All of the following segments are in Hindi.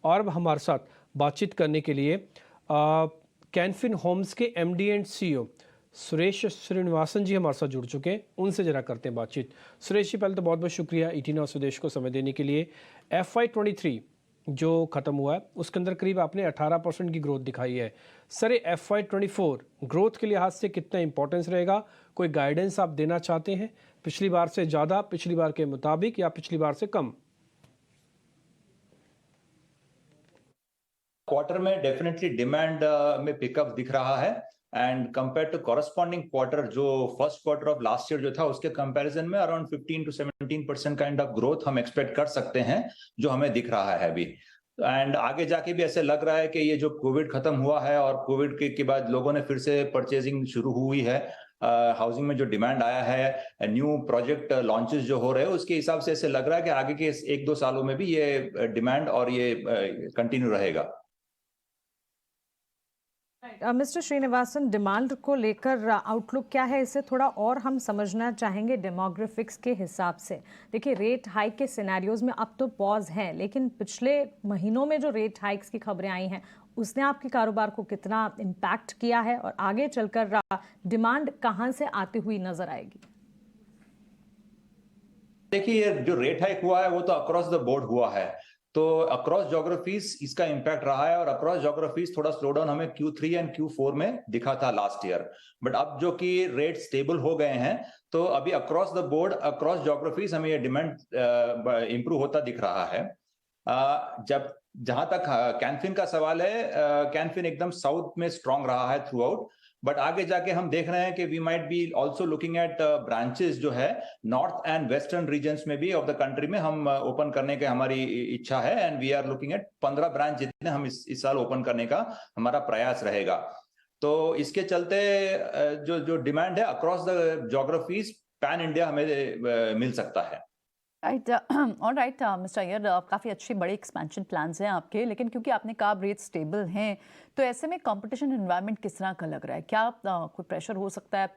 और अब हमारे साथ बातचीत करने के लिए कैनफिन होम्स के MD and CEO Suresh Srinivasan ji हमारे साथ जुड़ चुके हैं। उनसे जरा करते हैं बातचीत। सुरेश जी, पहले तो बहुत बहुत शुक्रिया ET Now स्वदेश को समय देने के लिए। FY23 जो ख़त्म हुआ है उसके अंदर करीब आपने 18% की ग्रोथ दिखाई है। सर, FY24 ग्रोथ के लिहाज से कितना इंपॉर्टेंस रहेगा? कोई गाइडेंस आप देना चाहते हैं? पिछली बार से ज़्यादा, पिछली बार के मुताबिक या पिछली बार से कम? क्वार्टर में डेफिनेटली डिमांड में पिकअप दिख रहा है and compare to corresponding quarter जो first quarter of last year जो था उसके कंपैरिजन में around 15 to 17% kind of growth हम एक्सपेक्ट कर सकते हैं जो हमें दिख रहा है अभी। एंड आगे जाके भी ऐसे लग रहा है कि ये जो कोविड खत्म हुआ है और कोविड के बाद लोगों ने फिर से परचेजिंग शुरू हुई है, हाउसिंग में जो डिमांड आया है, न्यू प्रोजेक्ट लॉन्चेस जो हो रहे हैं उसके हिसाब से ऐसे लग रहा है कि आगे के 1-2 सालों में भी ये डिमांड और ये कंटिन्यू रहेगा। मिस्टर श्रीनिवासन, डिमांड को लेकर आउटलुक क्या है, इसे थोड़ा और हम समझना चाहेंगे डेमोग्राफिक्स के हिसाब से। देखिए, रेट हाइक के सिनेरियोज में अब तो पॉज है, लेकिन पिछले महीनों में जो रेट हाइक्स की खबरें आई हैं उसने आपके कारोबार को कितना इम्पैक्ट किया है और आगे चलकर डिमांड कहां से आती हुई नजर आएगी? देखिए, जो रेट हाइक हुआ है वो तो अक्रॉस द बोर्ड हुआ है, तो अक्रॉस ज्योग्राफीज इसका इंपैक्ट रहा है और अक्रॉस ज्योग्राफीज थोड़ा स्लोडाउन हमें Q3 एंड Q4 में दिखा था लास्ट ईयर। बट अब जो कि रेट स्टेबल हो गए हैं तो अभी across the board across geographies हमें ये डिमांड इंप्रूव होता दिख रहा है। जब जहां तक कैनफिन का सवाल है, कैनफिन एकदम साउथ में स्ट्रांग रहा है थ्रू आउट, बट आगे जाके हम देख रहे हैं कि we might be also looking at branches जो है नॉर्थ एंड वेस्टर्न रीजन्स में भी ऑफ द कंट्री में हम ओपन करने की हमारी इच्छा है and we are looking at 15 branch जितने हम इस साल ओपन करने का हमारा प्रयास रहेगा। तो इसके चलते जो डिमांड है across the geographies pan India हमें मिल सकता है। Right, all right mister Iyer, काफ़ी अच्छी बड़ी एक्सपेंशन प्लान्स हैं आपके, लेकिन क्योंकि आपने कहा रेट स्टेबल हैं तो ऐसे में कंपटीशन एनवायरनमेंट किस तरह का लग रहा है? क्या कोई प्रेशर हो सकता है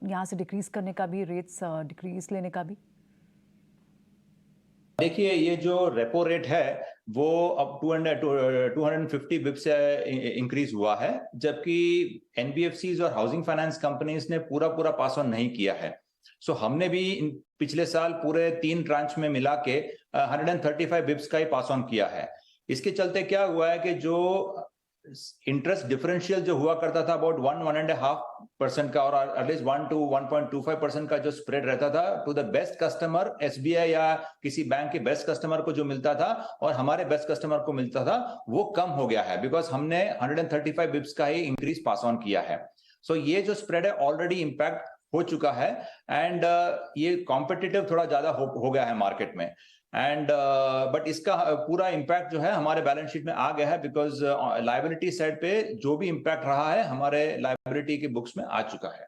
यहाँ से डिक्रीज करने का भी, रेट्स डिक्रीज लेने का भी? देखिए, ये जो रेपो रेट है वो अब 250 बिप्स से इंक्रीज हुआ है, जबकि NBFCs और हाउसिंग फाइनेंस कंपनीज ने पूरा पास ऑन नहीं किया है। सो हमने भी पिछले साल पूरे 3 ट्रांच में मिला के 135 बिप्स का ही पास ऑन किया है। इसके चलते क्या हुआ है कि जो इंटरेस्ट डिफरेंशियल जो हुआ करता था अबाउट 1-1.5% का और एटलीस्ट 1 to 1.25% का जो स्प्रेड रहता था to the best customer SBI या किसी बैंक के बेस्ट कस्टमर को जो मिलता था और हमारे बेस्ट कस्टमर को मिलता था, वो कम हो गया है बिकॉज हमने 135 बिप्स का ही इंक्रीज पास ऑन किया है। सो ये जो स्प्रेड है ऑलरेडी इंपैक्ट हो चुका है एंड ये कॉम्पिटिटिव थोड़ा ज्यादा हो गया है मार्केट में एंड बट इसका पूरा इंपैक्ट जो है हमारे बैलेंस शीट में आ गया है बिकॉज लायबिलिटी साइड पे जो भी इंपैक्ट रहा है हमारे लायबिलिटी के बुक्स में आ चुका है।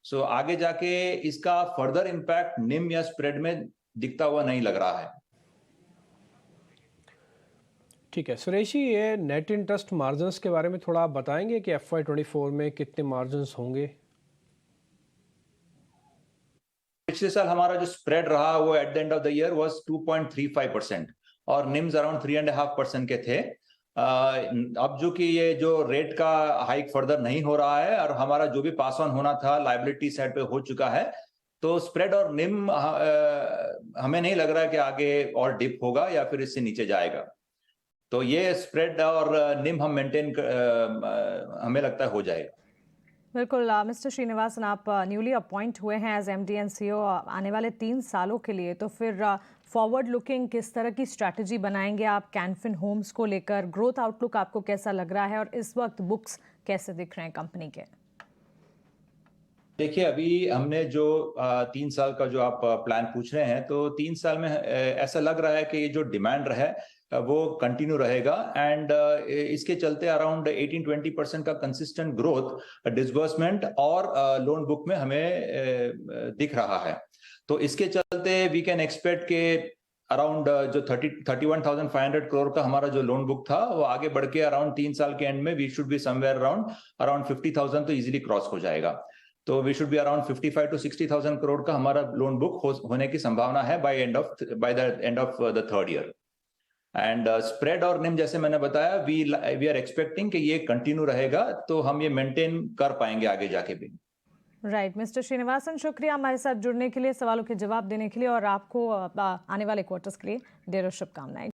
सो आगे जाके इसका फर्दर इंपैक्ट निम या स्प्रेड में दिखता हुआ नहीं लग रहा है। ठीक है सुरेश जी, ये नेट इंटरेस्ट मार्जिन्स के बारे में थोड़ा आप बताएंगे कि FY24 में कितने मार्जिन्स होंगे? पिछले साल हमारा जो स्प्रेड रहा वो at the end of the year was 2.35% और निम्स अराउंड 3.5% के थे। अब जो कि ये जो रेट का हाइक फर्दर नहीं हो रहा है और हमारा जो भी पास ऑन होना था लायबिलिटी साइड पे हो चुका है, तो स्प्रेड और निम हमें नहीं लग रहा है कि आगे और डिप होगा या फिर इससे नीचे जाएगा। तो ये स्प्रेड और निम हम मेंटेन हमें लगता है हो जाएगा। बिल्कुल मिस्टर श्रीनिवासन, आप न्यूली अपॉइंट हुए हैं एज MD एंड CEO आने वाले 3 सालों के लिए, तो फिर फॉरवर्ड लुकिंग किस तरह की स्ट्रैटेजी बनाएंगे आप कैनफिन होम्स को लेकर? ग्रोथ आउटलुक आपको कैसा लग रहा है और इस वक्त बुक्स कैसे दिख रहे हैं कंपनी के? देखिए, अभी हमने जो 3 साल का जो आप प्लान पूछ रहे हैं, तो 3 साल में ऐसा लग रहा है कि ये जो डिमांड है वो कंटिन्यू रहेगा एंड इसके चलते अराउंड 18-20% का कंसिस्टेंट ग्रोथ डिसबर्समेंट और लोन बुक में हमें दिख रहा है। तो इसके चलते वी कैन एक्सपेक्ट के अराउंड जो 31,500 करोड़ का हमारा जो लोन बुक था वो आगे बढ़ के अराउंड 3 साल के एंड में we should be somewhere around 50,000 तो इजीली क्रॉस हो जाएगा। तो we should be around 55 to 60,000 crore का हमारा लोन बुक होने की संभावना है by the end of the 3rd year. And spread और निम जैसे मैंने बताया वी आर एक्सपेक्टिंग कि ये कंटिन्यू रहेगा, तो हम ये मेंटेन कर पाएंगे आगे जाके भी। राइट मिस्टर श्रीनिवासन, शुक्रिया हमारे साथ जुड़ने के लिए, सवालों के जवाब देने के लिए, और आपको आने वाले क्वार्टर्स के लिए ढेरों शुभकामनाएं।